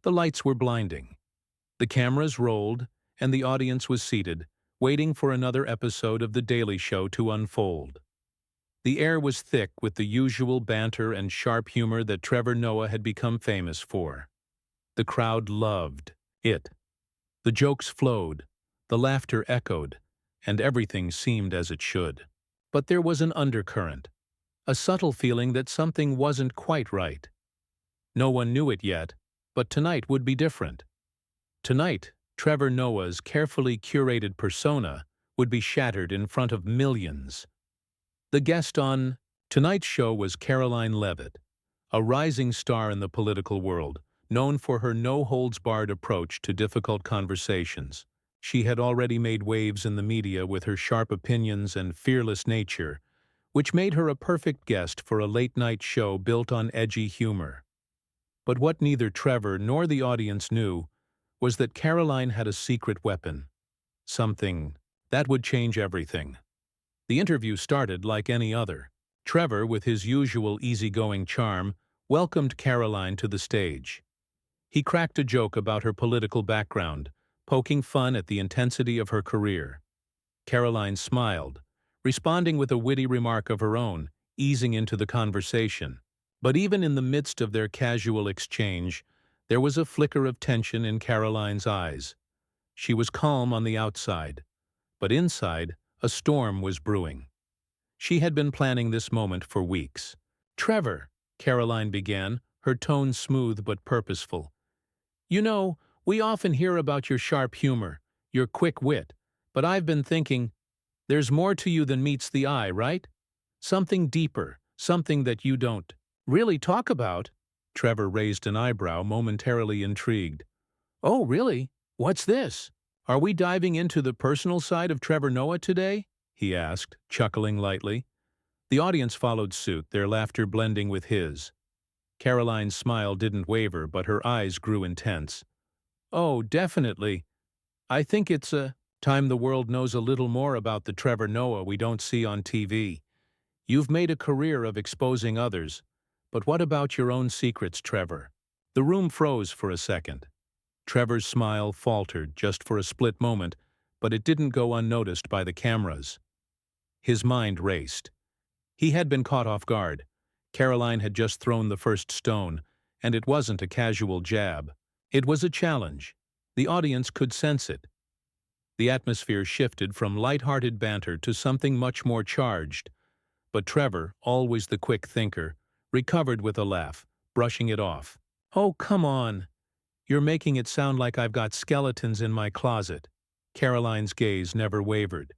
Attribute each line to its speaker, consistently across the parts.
Speaker 1: The lights were blinding. The cameras rolled, and the audience was seated, waiting for another episode of The Daily Show to unfold. The air was thick with the usual banter and sharp humor that Trevor Noah had become famous for. The crowd loved it. The jokes flowed, the laughter echoed, and everything seemed as it should. But there was an undercurrent, a subtle feeling that something wasn't quite right. No one knew it yet, but tonight would be different. Tonight, Trevor Noah's carefully curated persona would be shattered in front of millions. The guest on tonight's show was Karoline Leavitt, a rising star in the political world, known for her no-holds-barred approach to difficult conversations. She had already made waves in the media with her sharp opinions and fearless nature, which made her a perfect guest for a late-night show built on edgy humor. But what neither Trevor nor the audience knew was that Karoline had a secret weapon, something that would change everything. The interview started like any other. Trevor, with his usual easygoing charm, welcomed Karoline to the stage. He cracked a joke about her political background, poking fun at the intensity of her career. Karoline smiled, responding with a witty remark of her own, easing into the conversation. But even in the midst of their casual exchange, there was a flicker of tension in Karoline's eyes. She was calm on the outside, but inside, a storm was brewing. She had been planning this moment for weeks. "Trevor," Karoline began, her tone smooth but purposeful. "You know, we often hear about your sharp humor, your quick wit, but I've been thinking, there's more to you than meets the eye, right? Something deeper, something that you don't really talk about." Trevor raised an eyebrow, momentarily intrigued. "Oh, really? What's this? Are we diving into the personal side of Trevor Noah today?" he asked, chuckling lightly. The audience followed suit, their laughter blending with his. Karoline's smile didn't waver, but her eyes grew intense. "Oh, definitely. I think it's time the world knows a little more about the Trevor Noah we don't see on TV. You've made a career of exposing others, but what about your own secrets, Trevor?" The room froze for a second. Trevor's smile faltered just for a split moment, but it didn't go unnoticed by the cameras. His mind raced. He had been caught off guard. Karoline had just thrown the first stone, and it wasn't a casual jab. It was a challenge. The audience could sense it. The atmosphere shifted from light-hearted banter to something much more charged. But Trevor, always the quick thinker, recovered with a laugh, brushing it off. "Oh, come on. You're making it sound like I've got skeletons in my closet." Karoline's gaze never wavered.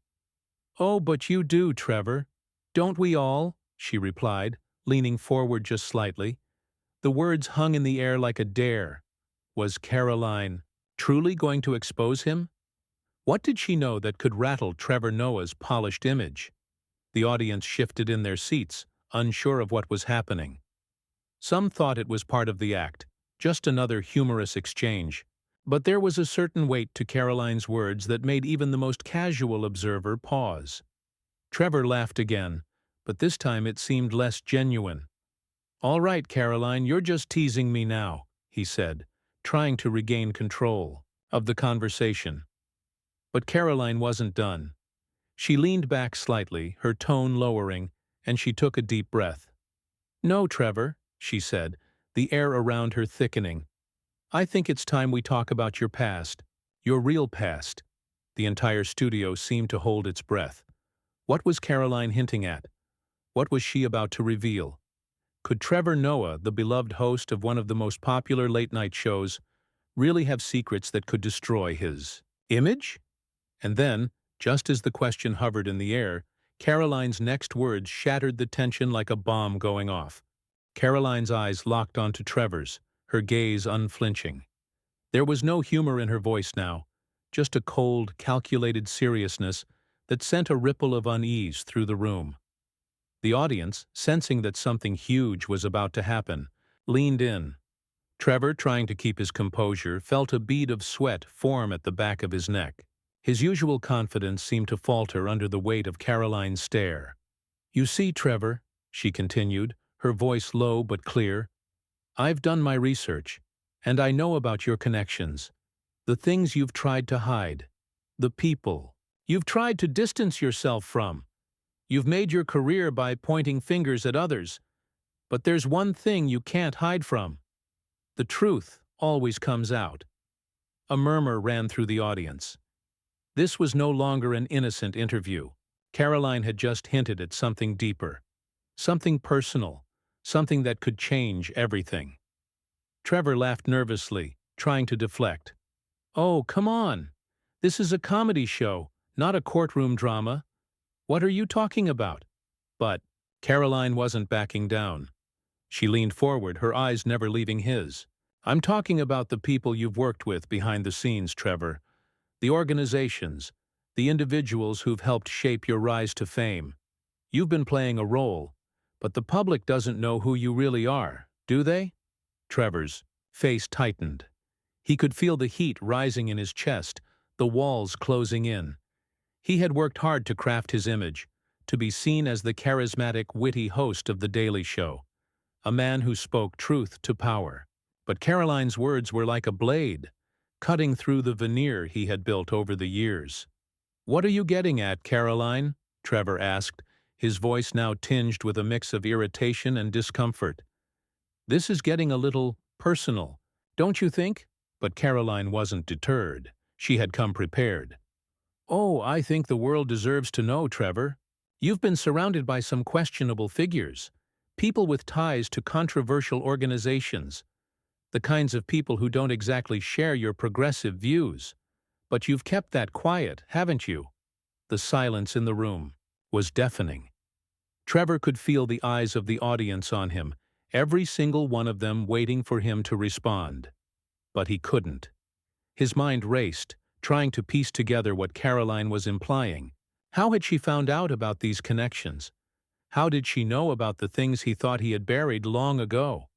Speaker 1: "Oh, but you do, Trevor. Don't we all?" she replied, leaning forward just slightly. The words hung in the air like a dare. Was Karoline truly going to expose him? What did she know that could rattle Trevor Noah's polished image? The audience shifted in their seats, unsure of what was happening. Some thought it was part of the act, just another humorous exchange. But there was a certain weight to Karoline's words that made even the most casual observer pause. Trevor laughed again, but this time it seemed less genuine. "All right, Karoline, you're just teasing me now," he said, trying to regain control of the conversation. But Karoline wasn't done. She leaned back slightly, her tone lowering, and she took a deep breath. "No, Trevor," she said, the air around her thickening. "I think it's time we talk about your past, your real past." The entire studio seemed to hold its breath. What was Karoline hinting at? What was she about to reveal? Could Trevor Noah, the beloved host of one of the most popular late-night shows, really have secrets that could destroy his image? And then, just as the question hovered in the air, Karoline's next words shattered the tension like a bomb going off. Karoline's eyes locked onto Trevor's, her gaze unflinching. There was no humor in her voice now, just a cold, calculated seriousness that sent a ripple of unease through the room. The audience, sensing that something huge was about to happen, leaned in. Trevor, trying to keep his composure, felt a bead of sweat form at the back of his neck. His usual confidence seemed to falter under the weight of Karoline's stare. "You see, Trevor," she continued, her voice low but clear, "I've done my research, And I know about your connections, the things you've tried to hide, the people you've tried to distance yourself from. You've made your career by pointing fingers at others, but there's one thing you can't hide from. The truth always comes out. A murmur ran through the audience. This was no longer an innocent interview. Karoline had just hinted at something deeper, something personal, something that could change everything. Trevor laughed nervously, trying to deflect. "Oh, come on. This is a comedy show, not a courtroom drama. What are you talking about?" But Karoline wasn't backing down. She leaned forward, her eyes never leaving his. "I'm talking about the people you've worked with behind the scenes, Trevor. The organizations, the individuals who've helped shape your rise to fame. You've been playing a role, but the public doesn't know who you really are, do they?" Trevor's face tightened. He could feel the heat rising in his chest, the walls closing in. He had worked hard to craft his image, to be seen as the charismatic, witty host of The Daily Show, a man who spoke truth to power. But Karoline's words were like a blade, cutting through the veneer he had built over the years. "What are you getting at, Karoline?" Trevor asked, his voice now tinged with a mix of irritation and discomfort. "This is getting a little personal, don't you think?" But Karoline wasn't deterred. She had come prepared. "Oh, I think the world deserves to know, Trevor. You've been surrounded by some questionable figures, people with ties to controversial organizations, the kinds of people who don't exactly share your progressive views. But you've kept that quiet, haven't you?" The silence in the room was deafening. Trevor could feel the eyes of the audience on him, every single one of them waiting for him to respond. But he couldn't. His mind raced, trying to piece together what Karoline was implying. How had she found out about these connections? How did she know about the things he thought he had buried long ago?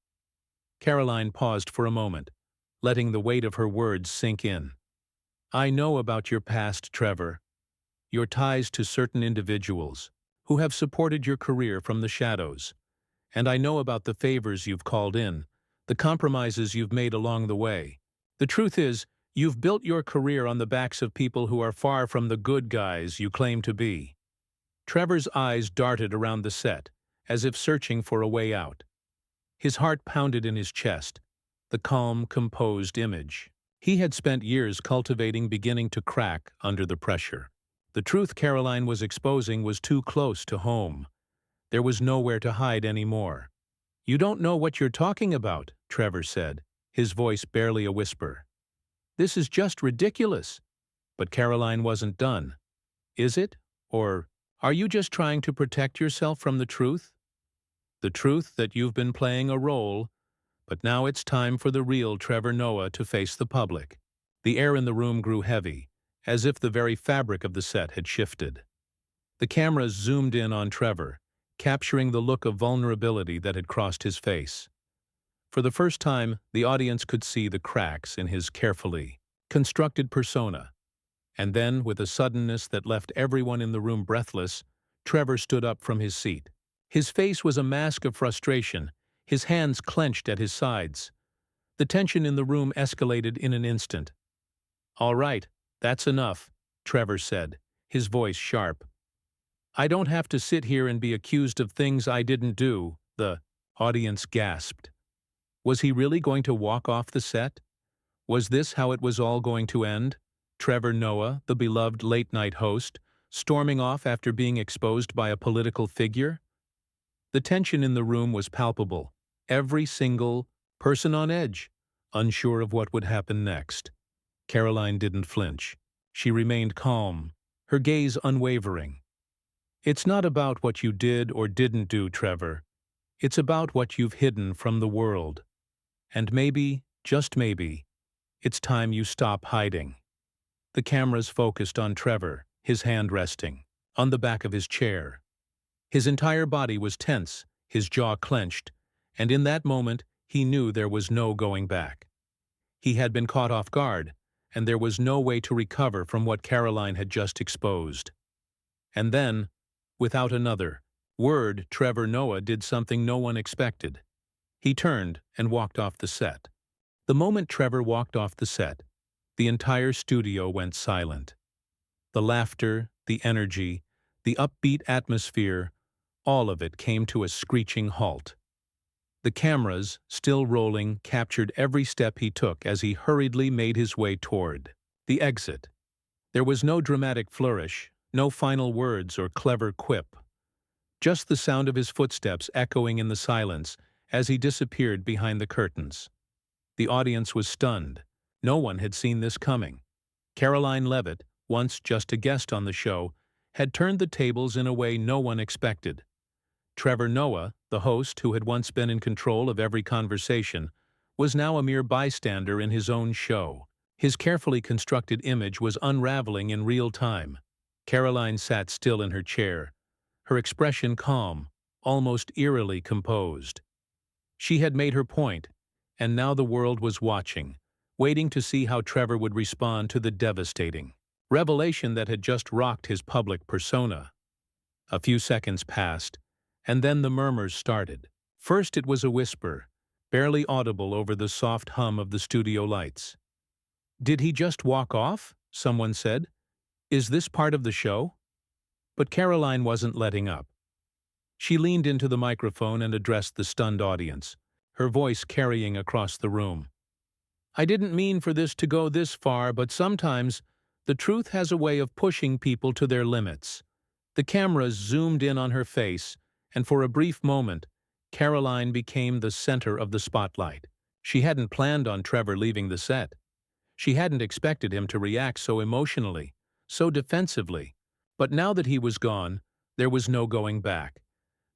Speaker 1: Karoline paused for a moment, letting the weight of her words sink in. "I know about your past, Trevor. Your ties to certain individuals who have supported your career from the shadows. And I know about the favors you've called in, the compromises you've made along the way. The truth is, you've built your career on the backs of people who are far from the good guys you claim to be." Trevor's eyes darted around the set, as if searching for a way out. His heart pounded in his chest, the calm, composed image he had spent years cultivating beginning to crack under the pressure. The truth Karoline was exposing was too close to home. There was nowhere to hide anymore. "You don't know what you're talking about," Trevor said, his voice barely a whisper. "This is just ridiculous." But Karoline wasn't done. "Is it? Or are you just trying to protect yourself from the truth? The truth that you've been playing a role, but now it's time for the real Trevor Noah to face the public." The air in the room grew heavy, as if the very fabric of the set had shifted. The cameras zoomed in on Trevor, capturing the look of vulnerability that had crossed his face. For the first time, the audience could see the cracks in his carefully constructed persona. And then, with a suddenness that left everyone in the room breathless, Trevor stood up from his seat. His face was a mask of frustration, his hands clenched at his sides. The tension in the room escalated in an instant. "All right, that's enough," Trevor said, his voice sharp. "I don't have to sit here and be accused of things I didn't do." The audience gasped. Was he really going to walk off the set? Was this how it was all going to end? Trevor Noah, the beloved late-night host, storming off after being exposed by a political figure? The tension in the room was palpable, every single person on edge, unsure of what would happen next. Karoline didn't flinch. She remained calm, her gaze unwavering. "It's not about what you did or didn't do, Trevor. It's about what you've hidden from the world. And maybe, just maybe, it's time you stop hiding." The cameras focused on Trevor, his hand resting on the back of his chair. His entire body was tense, his jaw clenched, and in that moment he knew there was no going back. He had been caught off guard, and there was no way to recover from what Karoline had just exposed. And then, without another word, Trevor Noah did something no one expected. He turned and walked off the set. The moment Trevor walked off the set, the entire studio went silent. The laughter, the energy, the upbeat atmosphere, all of it came to a screeching halt. The cameras, still rolling, captured every step he took as he hurriedly made his way toward the exit. There was no dramatic flourish, no final words or clever quip. Just the sound of his footsteps echoing in the silence as he disappeared behind the curtains. The audience was stunned. No one had seen this coming. Karoline Leavitt, once just a guest on the show, had turned the tables in a way no one expected. Trevor Noah, the host who had once been in control of every conversation, was now a mere bystander in his own show. His carefully constructed image was unraveling in real time. Karoline sat still in her chair, her expression calm, almost eerily composed. She had made her point, and now the world was watching, waiting to see how Trevor would respond to the devastating revelation that had just rocked his public persona. A few seconds passed, and then the murmurs started. First it was a whisper, barely audible over the soft hum of the studio lights. "Did he just walk off?" someone said. "Is this part of the show?" But Karoline wasn't letting up. She leaned into the microphone and addressed the stunned audience, her voice carrying across the room. "I didn't mean for this to go this far, but sometimes the truth has a way of pushing people to their limits." The cameras zoomed in on her face, and for a brief moment, Karoline became the center of the spotlight. She hadn't planned on Trevor leaving the set. She hadn't expected him to react so emotionally, so defensively. But now that he was gone, there was no going back.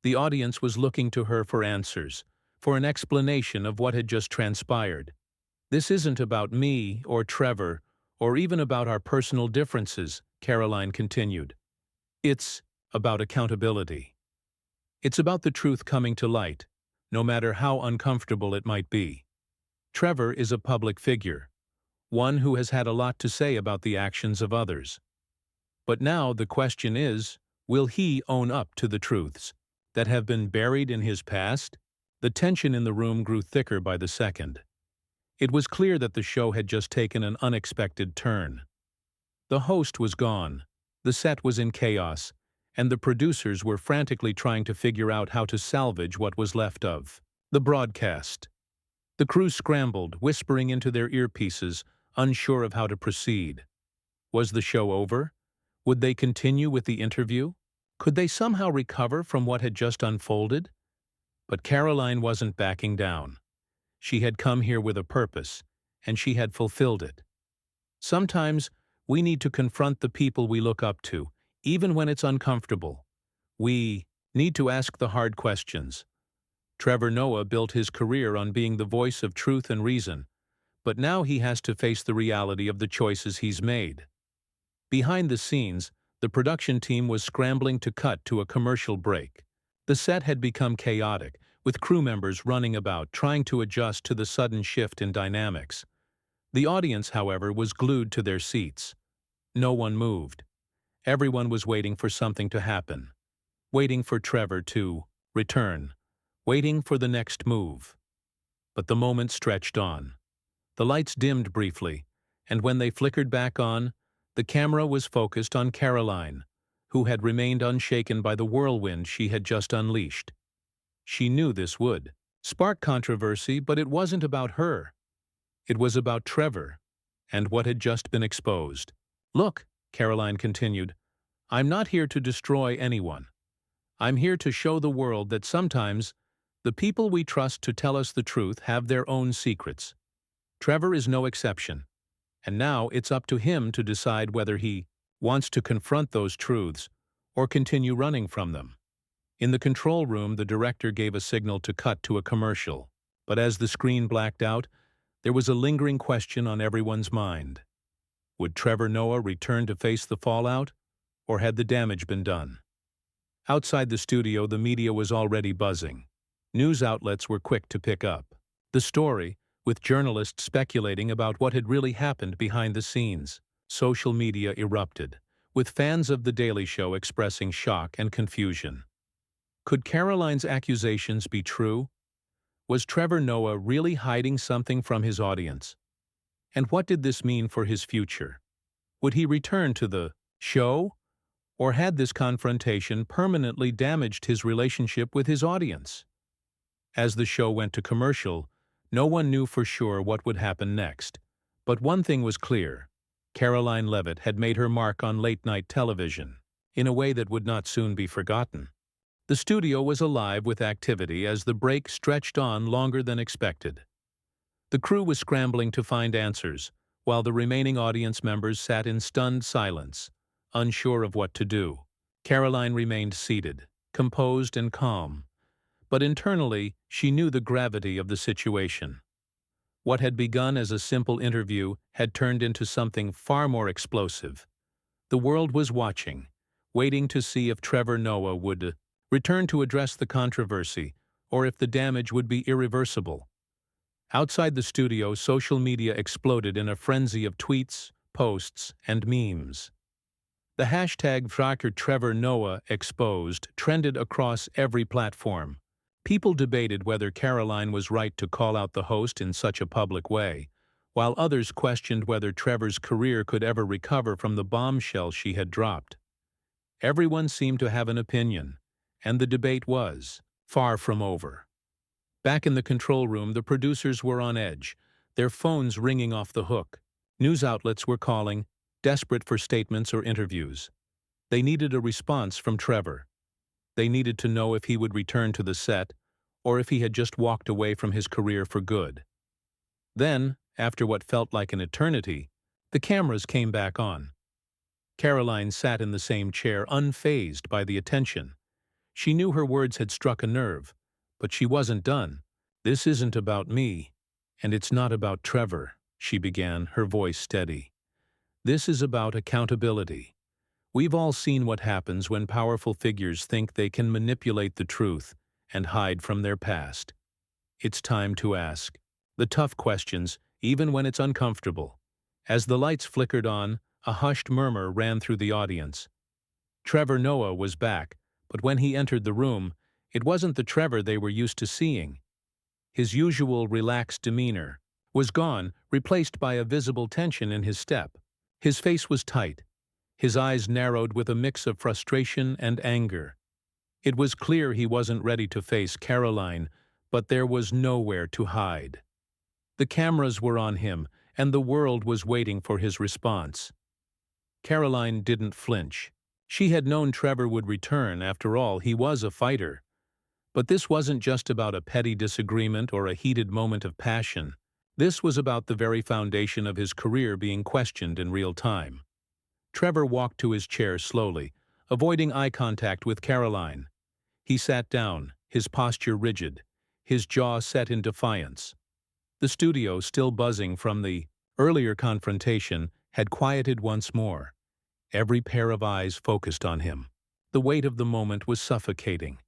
Speaker 1: The audience was looking to her for answers, for an explanation of what had just transpired. "This isn't about me or Trevor, or even about our personal differences," Karoline continued. "It's about accountability. It's about the truth coming to light, no matter how uncomfortable it might be. Trevor is a public figure, one who has had a lot to say about the actions of others. But now the question is, will he own up to the truths that have been buried in his past?" The tension in the room grew thicker by the second. It was clear that the show had just taken an unexpected turn. The host was gone, the set was in chaos, and the producers were frantically trying to figure out how to salvage what was left of the broadcast. The crew scrambled, whispering into their earpieces, unsure of how to proceed. Was the show over? Would they continue with the interview? Could they somehow recover from what had just unfolded? But Karoline wasn't backing down. She had come here with a purpose, and she had fulfilled it. Sometimes we need to confront the people we look up to, even when it's uncomfortable. We need to ask the hard questions. Trevor Noah built his career on being the voice of truth and reason, but now he has to face the reality of the choices he's made. Behind the scenes, the production team was scrambling to cut to a commercial break. The set had become chaotic, with crew members running about trying to adjust to the sudden shift in dynamics. The audience, however, was glued to their seats. No one moved. Everyone was waiting for something to happen, waiting for Trevor to return, waiting for the next move. But the moment stretched on. The lights dimmed briefly, and when they flickered back on, the camera was focused on Karoline, who had remained unshaken by the whirlwind she had just unleashed. She knew this would spark controversy, but it wasn't about her. It was about Trevor and what had just been exposed. "Look," Karoline continued, "I'm not here to destroy anyone. I'm here to show the world that sometimes the people we trust to tell us the truth have their own secrets. Trevor is no exception, and now it's up to him to decide whether he wants to confront those truths or continue running from them." In the control room, the director gave a signal to cut to a commercial, but as the screen blacked out, there was a lingering question on everyone's mind. Would Trevor Noah return to face the fallout, or had the damage been done? Outside the studio, the media was already buzzing. News outlets were quick to pick up the story, with journalists speculating about what had really happened behind the scenes. Social media erupted, with fans of The Daily Show expressing shock and confusion. Could Karoline's accusations be true? Was Trevor Noah really hiding something from his audience? And what did this mean for his future? Would he return to the show? Or had this confrontation permanently damaged his relationship with his audience? As the show went to commercial, no one knew for sure what would happen next. But one thing was clear: Karoline Leavitt had made her mark on late-night television, in a way that would not soon be forgotten. The studio was alive with activity as the break stretched on longer than expected. The crew was scrambling to find answers, while the remaining audience members sat in stunned silence, unsure of what to do. Karoline remained seated, composed and calm, but internally she knew the gravity of the situation. What had begun as a simple interview had turned into something far more explosive. The world was watching, waiting to see if Trevor Noah would return to address the controversy, or if the damage would be irreversible. Outside the studio, social media exploded in a frenzy of tweets, posts, and memes. The hashtag Trevor Noah exposed trended across every platform. People debated whether Karoline was right to call out the host in such a public way, while others questioned whether Trevor's career could ever recover from the bombshell she had dropped. Everyone seemed to have an opinion, and the debate was far from over. Back in the control room, the producers were on edge, their phones ringing off the hook. News outlets were calling, desperate for statements or interviews. They needed a response from Trevor. They needed to know if he would return to the set, or if he had just walked away from his career for good. Then, after what felt like an eternity, the cameras came back on. Karoline sat in the same chair, unfazed by the attention. She knew her words had struck a nerve, but she wasn't done. "This isn't about me, and it's not about Trevor," she began, her voice steady. "This is about accountability. We've all seen what happens when powerful figures think they can manipulate the truth and hide from their past. It's time to ask the tough questions, even when it's uncomfortable." As the lights flickered on, a hushed murmur ran through the audience. Trevor Noah was back, but when he entered the room, it wasn't the Trevor they were used to seeing. His usual relaxed demeanor was gone, replaced by a visible tension in his step. His face was tight, his eyes narrowed with a mix of frustration and anger. It was clear he wasn't ready to face Karoline, but there was nowhere to hide. The cameras were on him, and the world was waiting for his response. Karoline didn't flinch. She had known Trevor would return. After all, he was a fighter. But this wasn't just about a petty disagreement or a heated moment of passion. This was about the very foundation of his career being questioned in real time. Trevor walked to his chair slowly, avoiding eye contact with Karoline. He sat down, his posture rigid, his jaw set in defiance. The studio, still buzzing from the earlier confrontation, had quieted once more. Every pair of eyes focused on him. The weight of the moment was suffocating.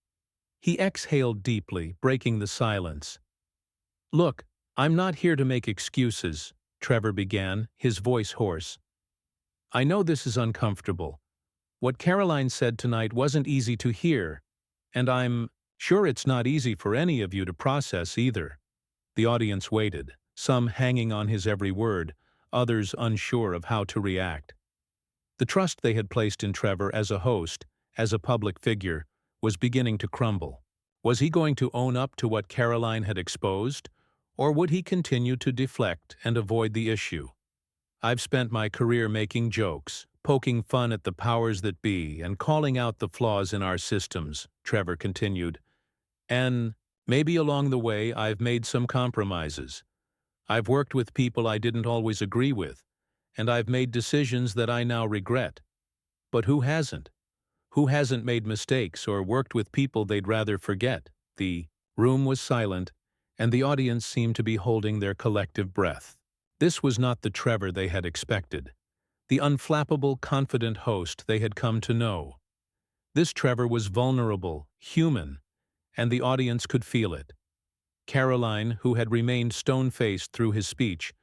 Speaker 1: He exhaled deeply, breaking the silence. "Look, I'm not here to make excuses," Trevor began, his voice hoarse. "I know this is uncomfortable. What Karoline said tonight wasn't easy to hear, and I'm sure it's not easy for any of you to process either." The audience waited, some hanging on his every word, others unsure of how to react. The trust they had placed in Trevor as a host, as a public figure, was beginning to crumble. Was he going to own up to what Karoline had exposed, or would he continue to deflect and avoid the issue? "I've spent my career making jokes, poking fun at the powers that be, and calling out the flaws in our systems," Trevor continued. "And maybe along the way I've made some compromises. I've worked with people I didn't always agree with, and I've made decisions that I now regret. But who hasn't? Who hasn't made mistakes or worked with people they'd rather forget?" The room was silent, and the audience seemed to be holding their collective breath. This was not the Trevor they had expected, the unflappable, confident host they had come to know. This Trevor was vulnerable, human, and the audience could feel it. Karoline, who had remained stone-faced through his speech,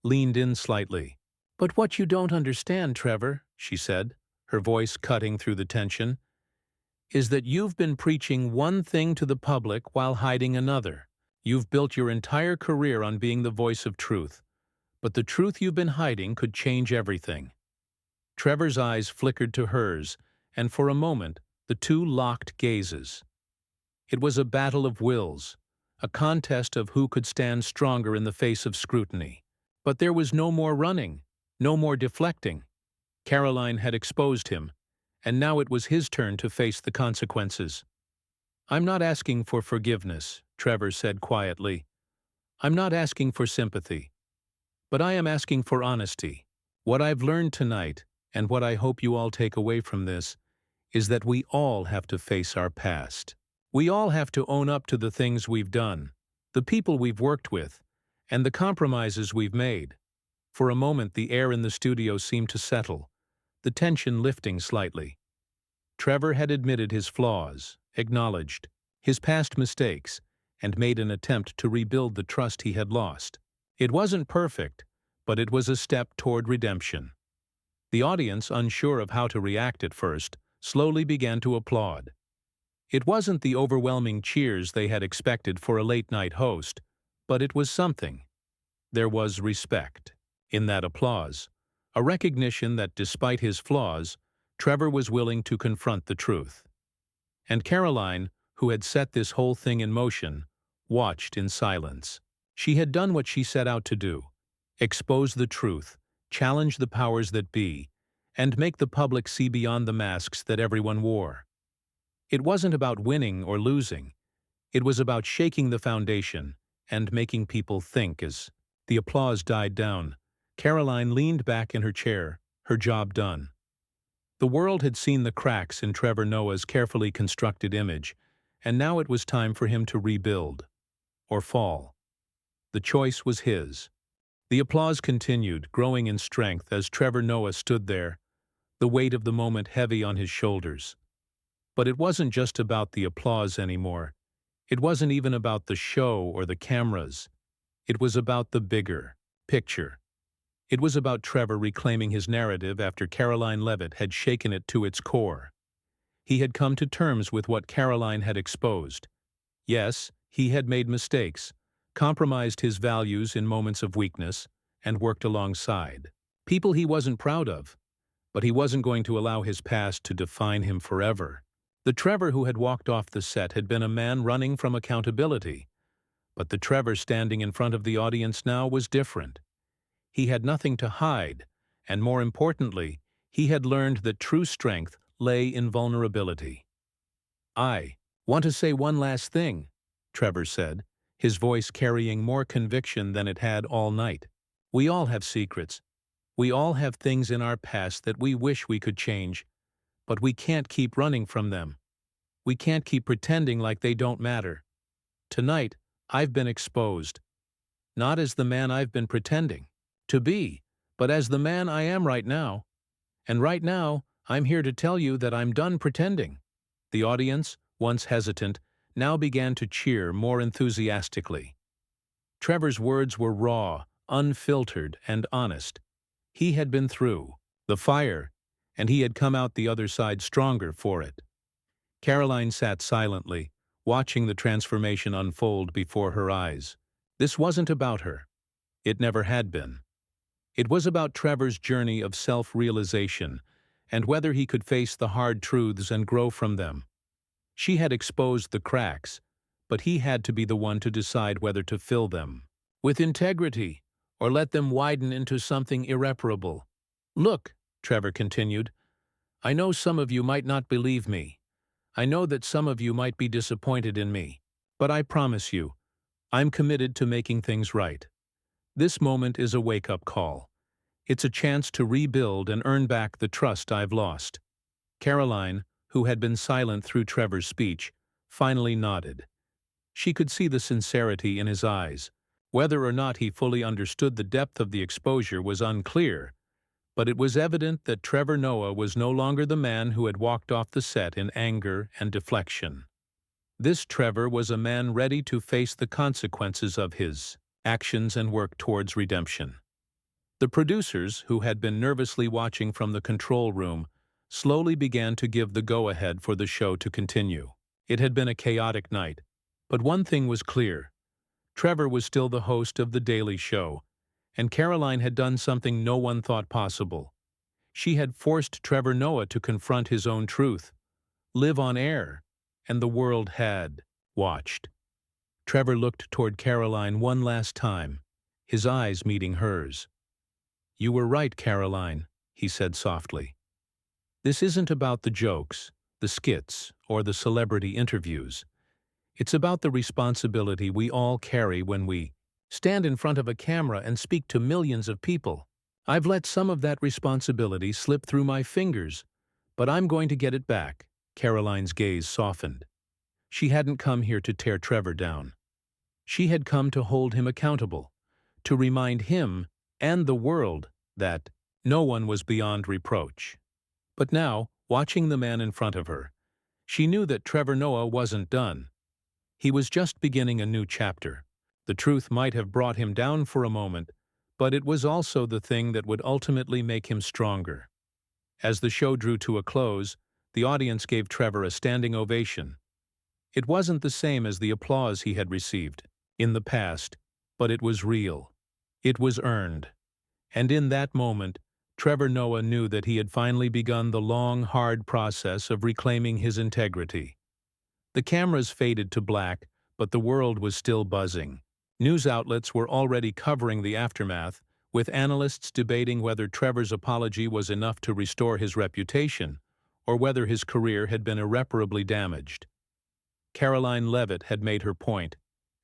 Speaker 1: leaned in slightly. "But what you don't understand, Trevor," she said, her voice cutting through the tension, "is that you've been preaching one thing to the public while hiding another. You've built your entire career on being the voice of truth, but the truth you've been hiding could change everything." Trevor's eyes flickered to hers, and for a moment, the two locked gazes. It was a battle of wills, a contest of who could stand stronger in the face of scrutiny. But there was no more running, no more deflecting. Karoline had exposed him, and now it was his turn to face the consequences. "I'm not asking for forgiveness," Trevor said quietly. "I'm not asking for sympathy. But I am asking for honesty. What I've learned tonight, and what I hope you all take away from this, is that we all have to face our past. We all have to own up to the things we've done, the people we've worked with, and the compromises we've made." For a moment the air in the studio seemed to settle, the tension lifting slightly. Trevor had admitted his flaws, acknowledged his past mistakes, and made an attempt to rebuild the trust he had lost. It wasn't perfect, but it was a step toward redemption. The audience, unsure of how to react at first, slowly began to applaud. It wasn't the overwhelming cheers they had expected for a late-night host, but it was something. There was respect in that applause, a recognition that despite his flaws, Trevor was willing to confront the truth. And Karoline, who had set this whole thing in motion, watched in silence. She had done what she set out to do: expose the truth, challenge the powers that be, and make the public see beyond the masks that everyone wore. It wasn't about winning or losing. It was about shaking the foundation and making people think. As the applause died down, Karoline leaned back in her chair, her job done. The world had seen the cracks in Trevor Noah's carefully constructed image, and now it was time for him to rebuild, or fall. The choice was his. The applause continued, growing in strength as Trevor Noah stood there, the weight of the moment heavy on his shoulders. But it wasn't just about the applause anymore. It wasn't even about the show or the cameras. It was about the bigger picture. It was about Trevor reclaiming his narrative after Karoline Leavitt had shaken it to its core. He had come to terms with what Karoline had exposed. Yes, he had made mistakes, compromised his values in moments of weakness, and worked alongside people he wasn't proud of, but he wasn't going to allow his past to define him forever. The Trevor who had walked off the set had been a man running from accountability, but the Trevor standing in front of the audience now was different. He had nothing to hide, and more importantly, he had learned that true strength lay in vulnerability. "I want to say one last thing," Trevor said, his voice carrying more conviction than it had all night. "We all have secrets. We all have things in our past that we wish we could change, but we can't keep running from them. We can't keep pretending like they don't matter. Tonight, I've been exposed. Not as the man I've been pretending to be, but as the man I am right now. And right now, I'm here to tell you that I'm done pretending." The audience, once hesitant, now began to cheer more enthusiastically. Trevor's words were raw, unfiltered, and honest. He had been through the fire, and he had come out the other side stronger for it. Karoline sat silently, watching the transformation unfold before her eyes. This wasn't about her. It never had been. It was about Trevor's journey of self-realization and whether he could face the hard truths and grow from them. She had exposed the cracks, but he had to be the one to decide whether to fill them with integrity or let them widen into something irreparable. "Look," Trevor continued, "I know some of you might not believe me. I know that some of you might be disappointed in me. But I promise you, I'm committed to making things right. This moment is a wake-up call. It's a chance to rebuild and earn back the trust I've lost." Karoline, who had been silent through Trevor's speech, finally nodded. She could see the sincerity in his eyes. Whether or not he fully understood the depth of the exposure was unclear, but it was evident that Trevor Noah was no longer the man who had walked off the set in anger and deflection. This Trevor was a man ready to face the consequences of his actions and work towards redemption. The producers, who had been nervously watching from the control room, slowly began to give the go-ahead for the show to continue. It had been a chaotic night, but one thing was clear: Trevor was still the host of The Daily Show, and Karoline had done something no one thought possible. She had forced Trevor Noah to confront his own truth, live on air, and the world had watched. Trevor looked toward Karoline one last time, his eyes meeting hers. "You were right, Karoline," he said softly. "This isn't about the jokes, the skits, or the celebrity interviews. It's about the responsibility we all carry when we stand in front of a camera and speak to millions of people. I've let some of that responsibility slip through my fingers, but I'm going to get it back." Karoline's gaze softened. She hadn't come here to tear Trevor down. She had come to hold him accountable, to remind him and the world that no one was beyond reproach. But now, watching the man in front of her, she knew that Trevor Noah wasn't done. He was just beginning a new chapter. The truth might have brought him down for a moment, but it was also the thing that would ultimately make him stronger. As the show drew to a close, the audience gave Trevor a standing ovation. It wasn't the same as the applause he had received in the past, but it was real. It was earned. And in that moment, Trevor Noah knew that he had finally begun the long, hard process of reclaiming his integrity. The cameras faded to black, but the world was still buzzing. News outlets were already covering the aftermath, with analysts debating whether Trevor's apology was enough to restore his reputation, or whether his career had been irreparably damaged. Karoline Leavitt had made her point,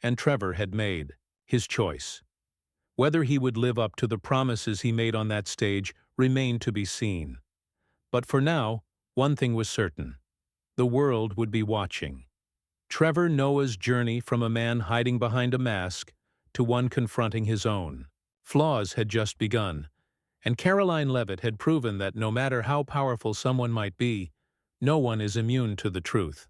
Speaker 1: and Trevor had made his choice. Whether he would live up to the promises he made on that stage remained to be seen. But for now, one thing was certain. The world would be watching. Trevor Noah's journey from a man hiding behind a mask to one confronting his own flaws had just begun, and Karoline Leavitt had proven that no matter how powerful someone might be, no one is immune to the truth.